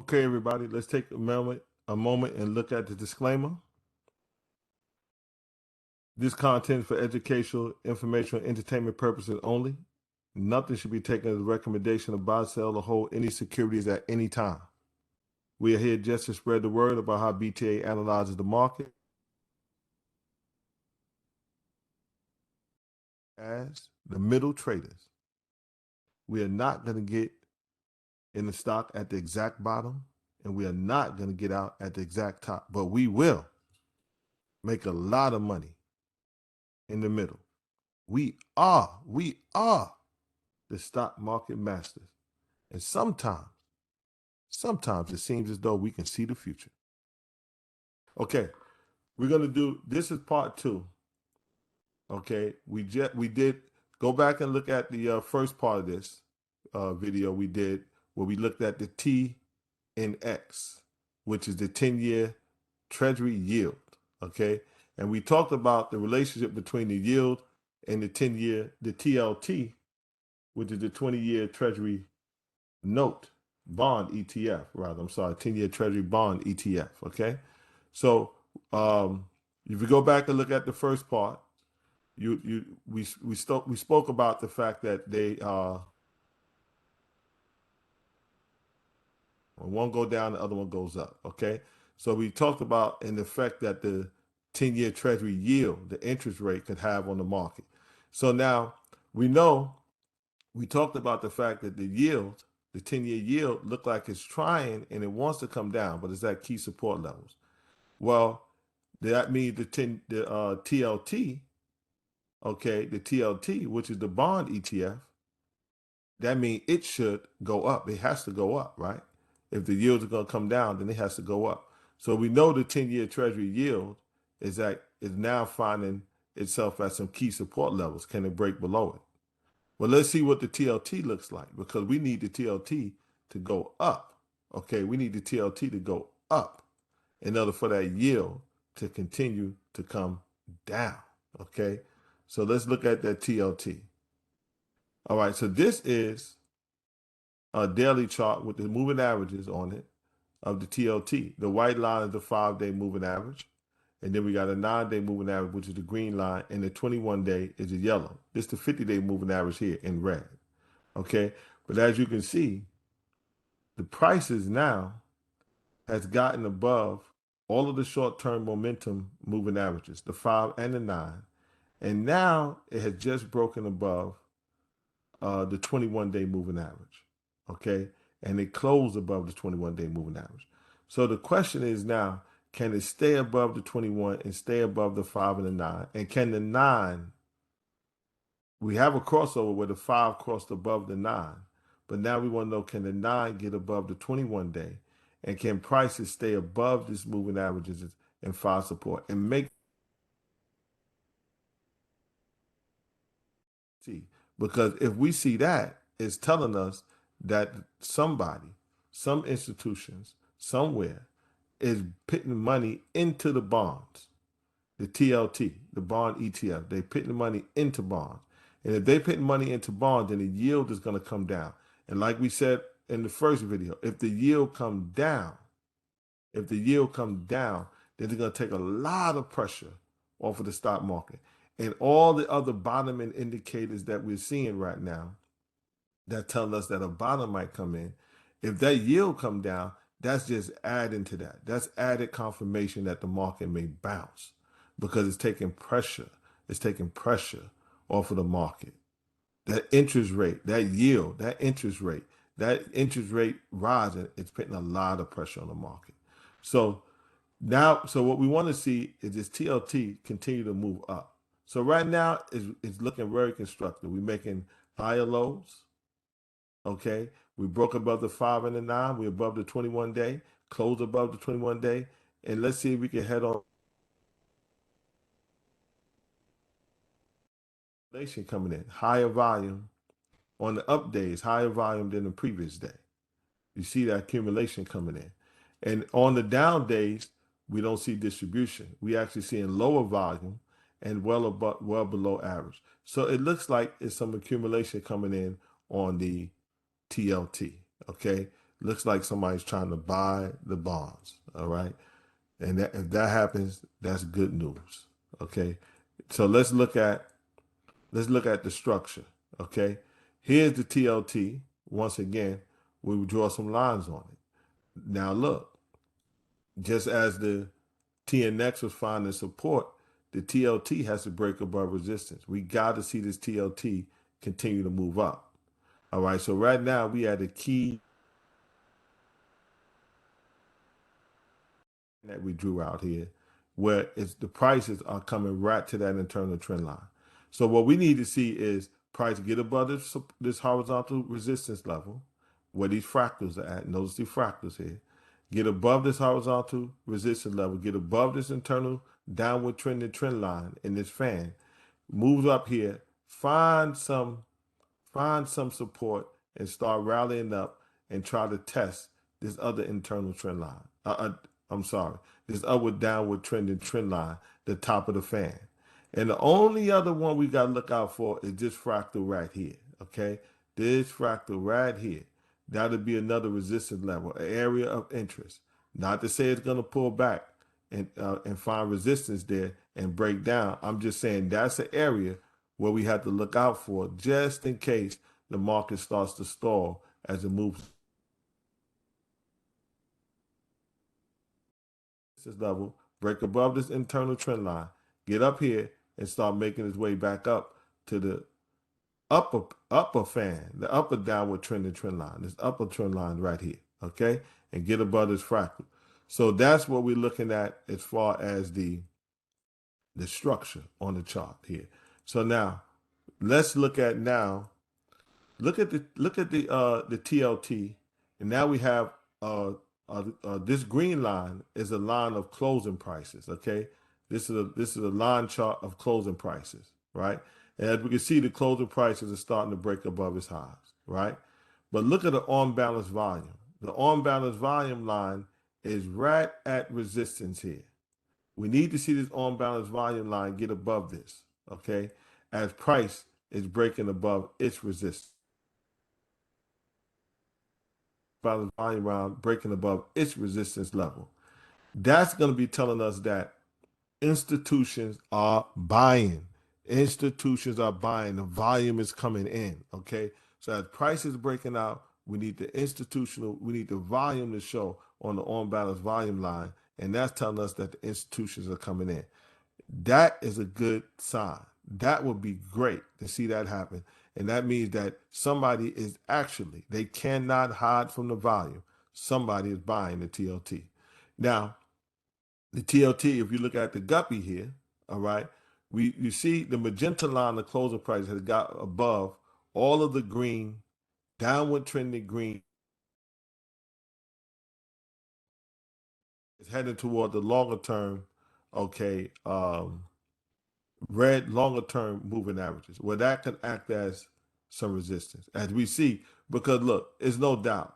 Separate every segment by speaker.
Speaker 1: Okay, everybody, let's take a moment and look at the disclaimer. This content is for educational, informational, entertainment purposes only. Nothing should be taken as a recommendation to buy, sell, or hold any securities at any time. We are here just to spread the word about how BTA analyzes the market as the middle traders. We are not going to get in the stock at the exact bottom, and we are not going to get out at the exact top, but we will make a lot of money in the middle. We are the stock market masters. And sometimes it seems as though we can see the future. Okay, we're gonna do, this is part 2. Okay, we did go back and look at the first part of this video we did, where we looked at the T and X, which is the 10-year Treasury yield. Okay, and we talked about the relationship between the yield and the 10-year, the TLT, which is the 20-year Treasury note bond ETF, rather. I'm sorry, 10-year Treasury bond ETF. Okay, so if you go back and look at the first part, we spoke about the fact that they one go down, the other one goes up. Okay, so we talked about in the effect that the 10-year Treasury yield, the interest rate, could have on the market. So now we know, we talked about the fact that the yield, the 10-year yield, looked like it's trying and it wants to come down, but it's at key support levels. Well, that means the TLT, okay, the TLT, which is the bond ETF, that means it should go up. It has to go up, right? If the yields are going to come down, then it has to go up. So we know the 10-year Treasury yield is now finding itself at some key support levels. Can it break below it? Well, let's see what the TLT looks like, because we need the TLT to go up. Okay, we need the TLT to go up in order for that yield to continue to come down. Okay, so let's look at that TLT. All right, so this is a daily chart with the moving averages on it of the TLT. The white line is the 5-day moving average. And then we got a 9-day moving average, which is the green line, and the 21-day is the yellow. This is the 50-day moving average here in red. Okay, but as you can see, the prices now has gotten above all of the short-term momentum moving averages, the 5 and the 9, and now it has just broken above the 21-day moving average. Okay, and it closed above the 21-day moving average. So the question is now, can it stay above the 21 and stay above the 5 and the 9? And can the 9, we have a crossover where the 5 crossed above the 9, but now we want to know, can the 9 get above the 21-day? And can prices stay above this moving averages and find support and make, see, because if we see that, it's telling us that somebody, some institutions, somewhere is putting money into the bonds, the TLT, the bond ETF. They're putting the money into bonds. And if they're putting money into bonds, then the yield is going to come down. And like we said in the first video, if the yield comes down, then it's going to take a lot of pressure off of the stock market. And all the other bottoming indicators that we're seeing right now that tell us that a bottom might come in, if that yield come down, that's just adding to that. That's added confirmation that the market may bounce, because it's taking pressure. It's taking pressure off of the market. That interest rate, that yield, that interest rate rising, it's putting a lot of pressure on the market. So now, so what we want to see is this TLT continue to move up. So right now it's looking very constructive. We're making higher lows. Okay, we broke above the 5 and the 9. We're above the 21-day, closed above the 21-day, and let's see if we can head on. Coming in higher volume on the up days, higher volume than the previous day. You see that accumulation coming in, and on the down days we don't see distribution. We actually seeing lower volume and well below average. So it looks like it's some accumulation coming in on the TLT. Okay, looks like somebody's trying to buy the bonds. All right. And that, if that happens, that's good news. Okay. So let's look at the structure. Okay. Here's the TLT. Once again, we will draw some lines on it. Now look, just as the TNX was finding support, the TLT has to break above resistance. We got to see this TLT continue to move up. All right. So right now we had a key that we drew out here, where it's the prices are coming right to that internal trend line. So what we need to see is price get above this horizontal resistance level, where these fractals are at. Notice the fractals here. Get above this horizontal resistance level. Get above this internal downward trending trend line in this fan. Move up here. Find some support and start rallying up and try to test this other internal trend line. I'm sorry, this upward downward trending trend line, the top of the fan. And the only other one we got to look out for is this fractal right here. Okay, this fractal right here. That'll be another resistance level, an area of interest. Not to say it's going to pull back and find resistance there and break down. I'm just saying that's an area where we have to look out for just in case the market starts to stall as it moves this level, break above this internal trend line, get up here and start making its way back up to the upper fan, the upper downward trending trend line, this upper trend line right here, okay? And get above this fractal. So that's what we're looking at as far as the structure on the chart here. So now let's look at the TLT, and now we have this green line is a line of closing prices. Okay, this is a line chart of closing prices, right? And as we can see, the closing prices are starting to break above its highs, right? But look at the on balance volume. The on balance volume line is right at resistance here. We need to see this on balance volume line get above this, okay? As price is breaking above its resistance. Balance volume round breaking above its resistance level. That's going to be telling us that institutions are buying. Institutions are buying. The volume is coming in. Okay. So as price is breaking out, we need we need the volume to show on the on balance volume line. And that's telling us that the institutions are coming in. That is a good sign. That would be great to see that happen. And that means that somebody is actually, they cannot hide from the volume. Somebody is buying the TLT. Now, the TLT, if you look at the guppy here, all right, you see the magenta line, the closing price has got above all of the green, downward trending green. It's heading toward the longer term, okay, red longer term moving averages, where that can act as some resistance, as we see, because look, it's no doubt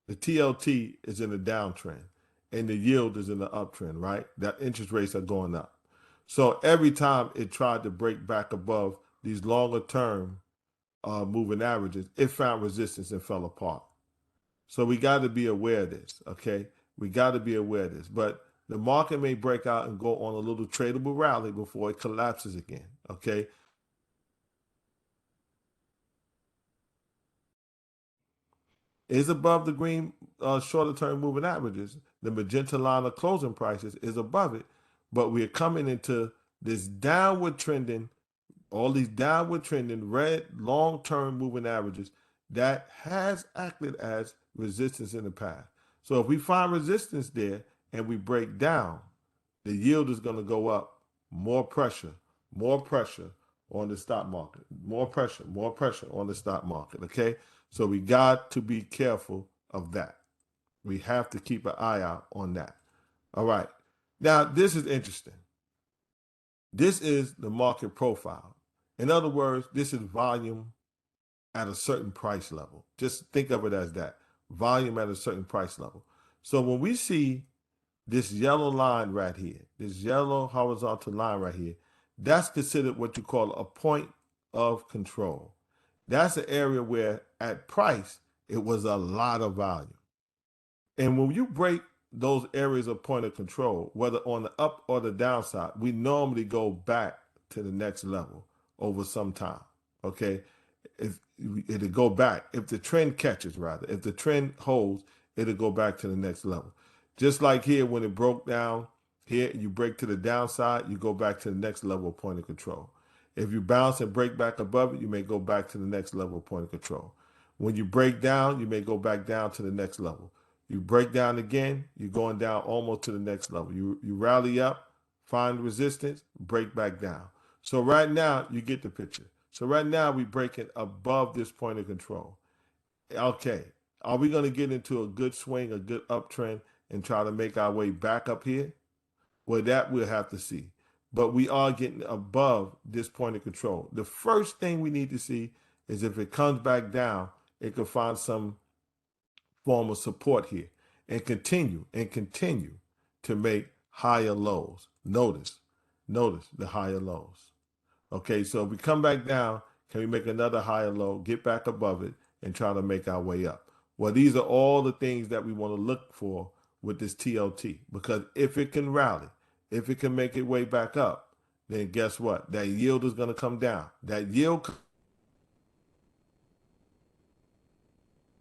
Speaker 1: the TLT is in a downtrend and the yield is in the uptrend, right? That interest rates are going up. So every time it tried to break back above these longer term moving averages, it found resistance and fell apart. So we got to be aware of this, okay? We got to be aware of this. But the market may break out and go on a little tradable rally before it collapses again, okay? Is above the green shorter term moving averages. The magenta line of closing prices is above it, but we're coming into this downward trending, all these downward trending red long term moving averages that has acted as resistance in the past. So if we find resistance there and we break down, the yield is going to go up. More pressure on the stock market. More pressure on the stock market. Okay. So we got to be careful of that. We have to keep an eye out on that. All right. Now, this is interesting. This is the market profile. In other words, this is volume at a certain price level. Just think of it as that volume at a certain price level. So when we see this yellow line right here, this yellow horizontal line right here, that's considered what you call a point of control. That's an area where at price, it was a lot of volume. And when you break those areas of point of control, whether on the up or the downside, we normally go back to the next level over some time. Okay. If it'll go back, if the trend catches, rather, if the trend holds, it'll go back to the next level. Just like here, when it broke down here, you break to the downside, you go back to the next level of point of control. If you bounce and break back above it, you may go back to the next level of point of control. When you break down, you may go back down to the next level. You break down again, you're going down almost to the next level. You rally up, find resistance, break back down. So right now, you get the picture. So right now, we're breaking above this point of control. Okay, are we going to get into a good swing, a good uptrend, and try to make our way back up here? Well, that we'll have to see. But we are getting above this point of control. The first thing we need to see is if it comes back down, it could find some form of support here and continue to make higher lows. Notice the higher lows. Okay, so if we come back down, can we make another higher low, get back above it, and try to make our way up? Well, these are all the things that we want to look for with this TLT, because if it can rally, if it can make its way back up, then guess what? That yield is going to come down. That yield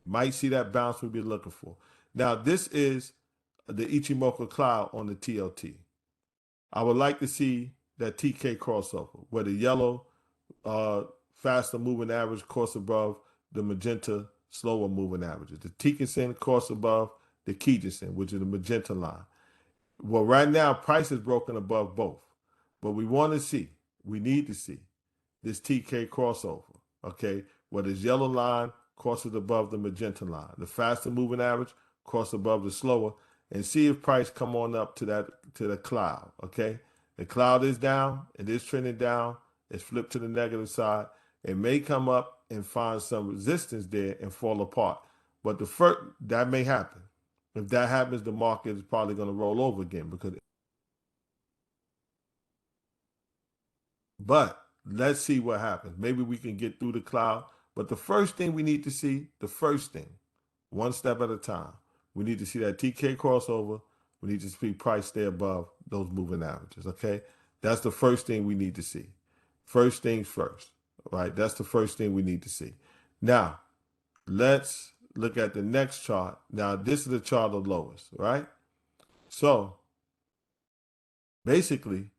Speaker 1: might see that bounce we'll be looking for. Now, this is the Ichimoku cloud on the TLT. I would like to see that TK crossover, where the yellow uh, faster moving average course above the magenta slower moving averages. The Tikisen course above the Kijisen, which is the magenta line. Well, right now, price is broken above both. But we want to see, we need to see this TK crossover, okay, where this yellow line crosses above the magenta line. The faster moving average cross above the slower, and see if price come on up to the cloud, okay? The cloud is down, it is trending down, it's flipped to the negative side. It may come up and find some resistance there and fall apart. But the first that may happen. If that happens, the market is probably going to roll over again because but let's see what happens. Maybe we can get through the cloud. But the first thing we need to see, the first thing, one step at a time, we need to see that TK crossover. We need to see price stay above those moving averages. Okay. That's the first thing we need to see. First things first, right? That's the first thing we need to see. Now, let's look at the next chart. Now, this is the chart of lowest, right? So basically,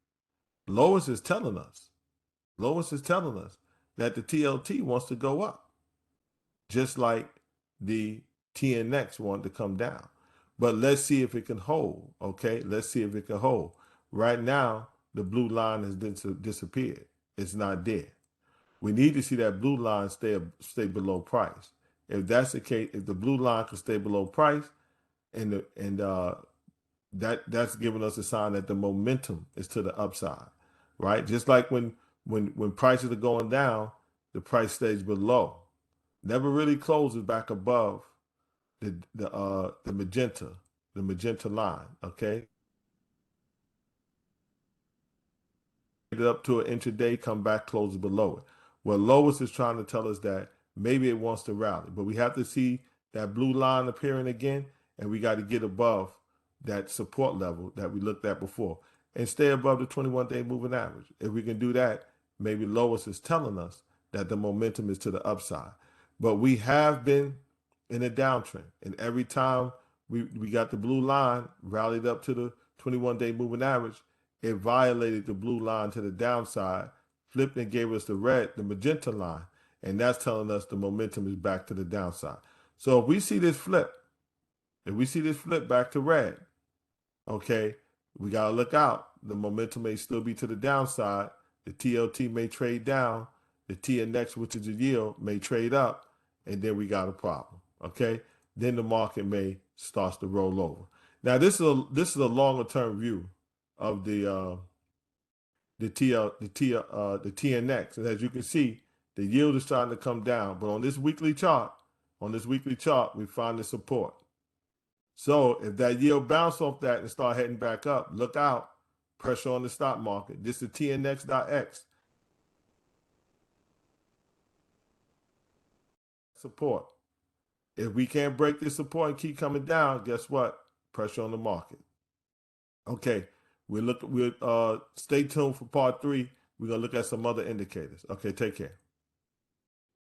Speaker 1: lowest is telling us Lois is telling us that the TLT wants to go up, just like the TNX wanted to come down. But let's see if it can hold, okay? Let's see if it can hold. Right now, the blue line has disappeared. It's not there. We need to see that blue line stay below price. If that's the case, if the blue line can stay below price, and that's giving us a sign that the momentum is to the upside, right? Just like when prices are going down, the price stays below, never really closes back above the magenta line. Okay, it up to an intraday, come back, closes below it. Well, Lois is trying to tell us that maybe it wants to rally, but we have to see that blue line appearing again, and we got to get above that support level that we looked at before and stay above the 21-day moving average. If we can do that, maybe Lois is telling us that the momentum is to the upside. But we have been in a downtrend, and every time we got the blue line rallied up to the 21-day moving average, it violated the blue line to the downside, flipped and gave us the magenta line, and that's telling us the momentum is back to the downside. So if we see this flip, back to red, okay, we gotta look out. The momentum may still be to the downside. The TLT may trade down. The TNX, which is the yield, may trade up, and then we got a problem. Okay, then the market may start to roll over. Now this is a longer term view of the TNX, and as you can see, the yield is starting to come down. But on this weekly chart, we find the support. So if that yield bounce off that and start heading back up, look out. Pressure on the stock market. This is TNX.X. Support. If we can't break this support and keep coming down, guess what? Pressure on the market. Okay, we'll stay tuned for part 3. We're gonna look at some other indicators. Okay, take care.